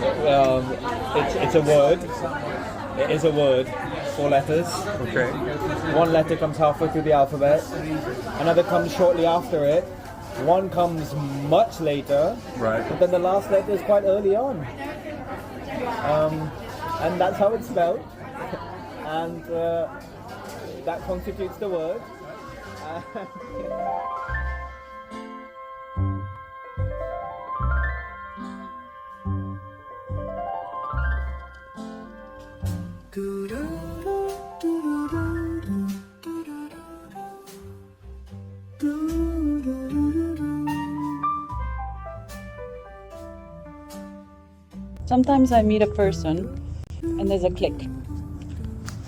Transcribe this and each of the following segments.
It's a word. It is a word. 4 letters. Okay. One letter comes halfway through the alphabet. Another comes shortly after it. One comes much later. Right. But then the last letter is quite early on. And that's how it's spelled. And that constitutes the word. Sometimes I meet a person and there's a click,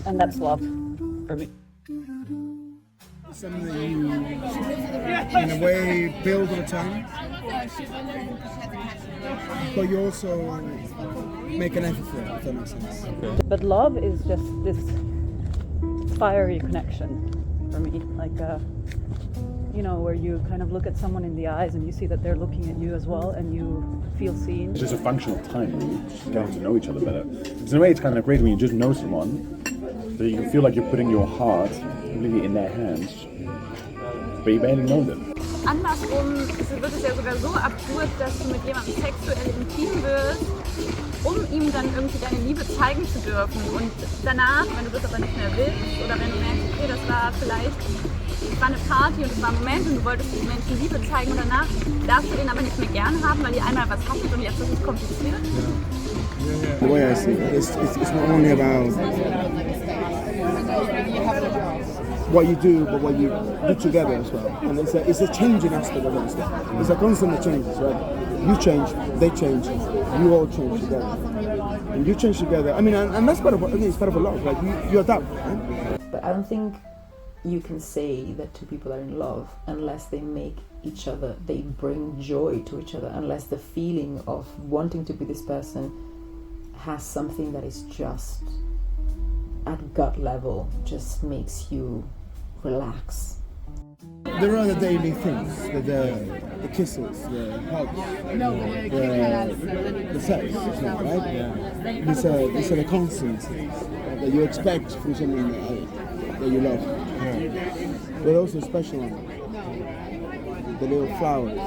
and that's love for me. Something that you, in a way, build over time, but you also make an effort for it, if that makes sense. But love is just this fiery connection for me, like where you kind of look at someone in the eyes and you see that they're looking at you as well, and you feel seen. It's just a function of time, really, just getting to know each other better. In a way, it's kind of great when you just know someone, so you can feel like you're putting your heart completely in their hands, but you barely know them. Andersrum wird es ja sogar so absurd, dass du mit jemandem sexuell intim wirst, um ihm dann irgendwie deine Liebe zeigen zu dürfen. Und danach, wenn du das aber nicht mehr willst, oder wenn du merkst, okay, das war vielleicht, es war eine Party und es war ein Moment und du wolltest den Menschen Liebe zeigen, und danach darfst du den aber nicht mehr gern haben, weil ihr einmal was hattet und jetzt ist es kompliziert. The way I see it, it's not only about what you do, but what you do together as well. And it's a changing aspect of it. It's a constant changes, right? You change, they change, you all change together. And you change together. I mean, and that's part of, it's part of a love. Like you adapt, right? But I don't think you can say that two people are in love unless they make each other, they bring joy to each other, unless the feeling of wanting to be this person has something that is just at gut level, just makes you relax. There are the daily things, the kisses, the hugs, the sex, right? Yeah. These are the constant things that you expect from someone that you love. Yeah. But also special ones. The little flowers,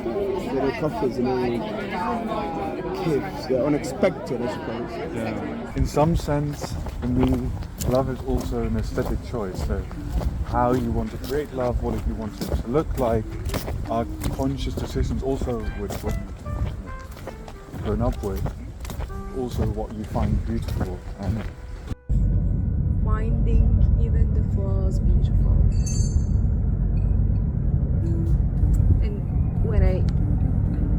the little coffees, the little gifts, they're unexpected, I suppose. Yeah. In some sense, for me, love is also an aesthetic choice. So how you want to create love, what you want it to look like, are conscious decisions also with what you've grown up with, also what you find beautiful. And finding even the flaws beautiful. And when I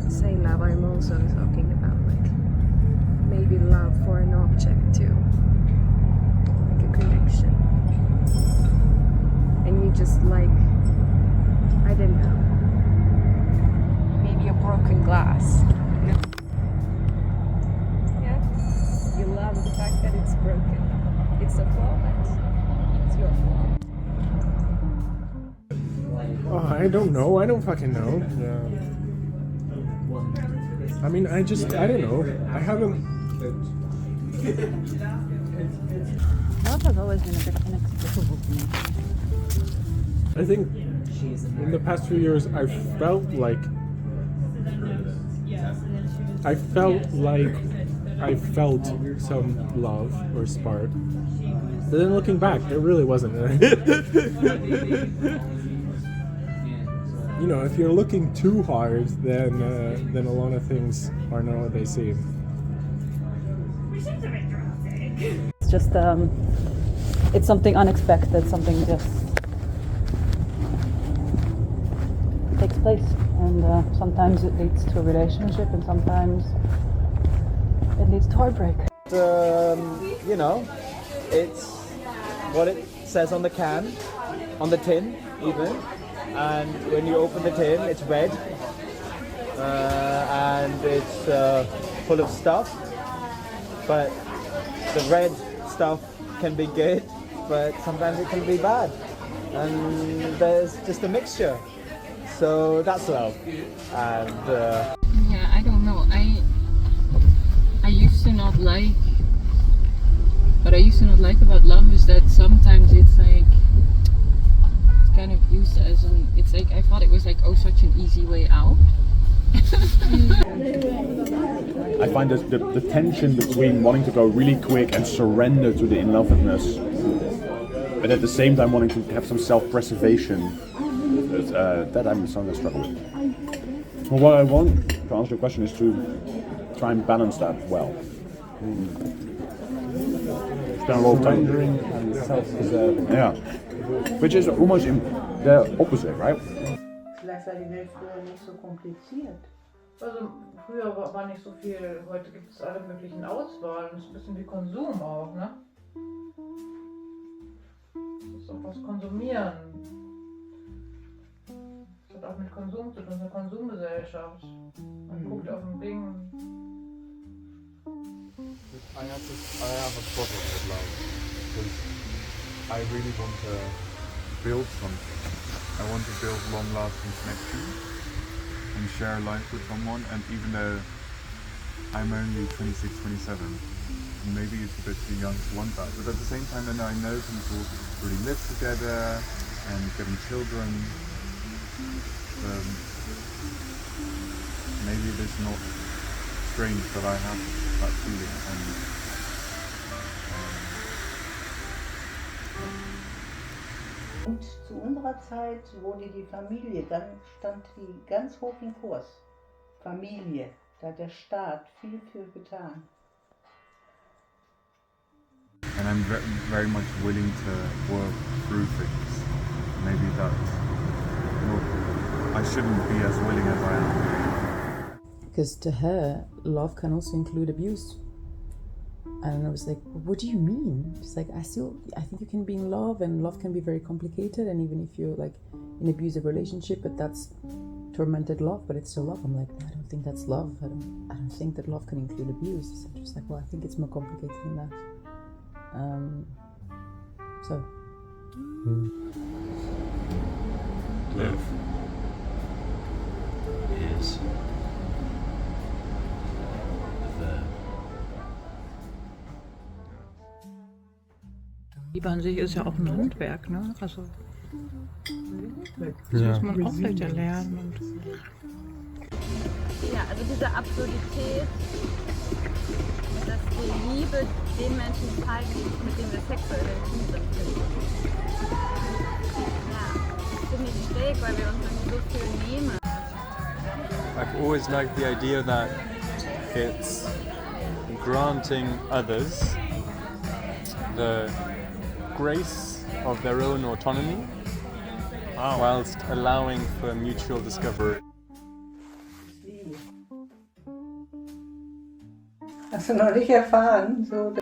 say love, I'm also talking about like maybe love for an object too, like a connection. And you just like, I don't know, maybe a broken glass. Yeah, you love the fact that it's broken. It's a flaw, but it's your flaw. Oh, I don't know. I don't fucking know. Yeah. I mean, I don't know. I haven't. Love has always been a bit inexplicable to me. I think in the past few years, I felt like I felt some love or spark. But then looking back, it really wasn't. You know, if you're looking too hard, then a lot of things are not what they seem. It's just, it's something unexpected, something just takes place. And sometimes it leads to a relationship, and sometimes it leads to heartbreak. You know, it's what it says on the can, on the tin even, and when you open the tin it's red, and it's full of stuff, but the red stuff can be good, but sometimes it can be bad, and there's just a mixture, so that's love. And Yeah, I don't know. like, what I used to not like about love is that sometimes it's like, it's kind of used as an, it's like, I thought it was like, oh, such an easy way out. I find the tension between wanting to go really quick and surrender to the in-lovedness, but at the same time wanting to have some self-preservation, that I'm something I struggle with. Well, what I want, to answer your question, is to try and balance that well. Spend a lot of time. Surrendering and self-preserving. Yeah. Which is almost the opposite, right? Vielleicht war die Welt früher nicht so kompliziert. Also früher war nicht so viel, heute gibt es alle möglichen Auswahlen. Das ist ein bisschen wie Konsum auch, ne? Das ist auch was Konsumieren. Das hat auch mit Konsum zu tun, eine Konsumgesellschaft. Man guckt auf ein Ding. I have a problem with love because I really want to build something. I want to build long-lasting connections and share life with someone, and even though I'm only 26, 27, and maybe it's a bit too young to want that, but at the same time then I know people really live together and getting children. Maybe it is not strange that I have that feeling. Und zu unserer Zeit wurde die Familie, dann stand die ganz hoch im Kurs. Familie, da hat der Staat viel für getan. And I'm very much willing to work through things. Maybe I shouldn't be as willing as I am. Because to her, love can also include abuse. And I was like, what do you mean? She's like, I think you can be in love, and love can be very complicated, and even if you're like in an abusive relationship, but that's tormented love, but it's still love. I'm like, I don't think that's love. I don't think that love can include abuse. So she's like, well, I think it's more complicated than that. Love is the Liebe an sich ist ja auch ein Handwerk, ne? Also das Ja. muss man auch weiter lernen. Ja, also diese Absurdität, dass die Liebe den Menschen zeigen, mit denen wir sexuell intim sind. Ja, das finde ich schräg, weil wir uns irgendwie so viel nehmen. I've always liked the idea that it's granting others the grace of their own autonomy, whilst allowing for mutual discovery. Hast du noch nicht erfahren? So.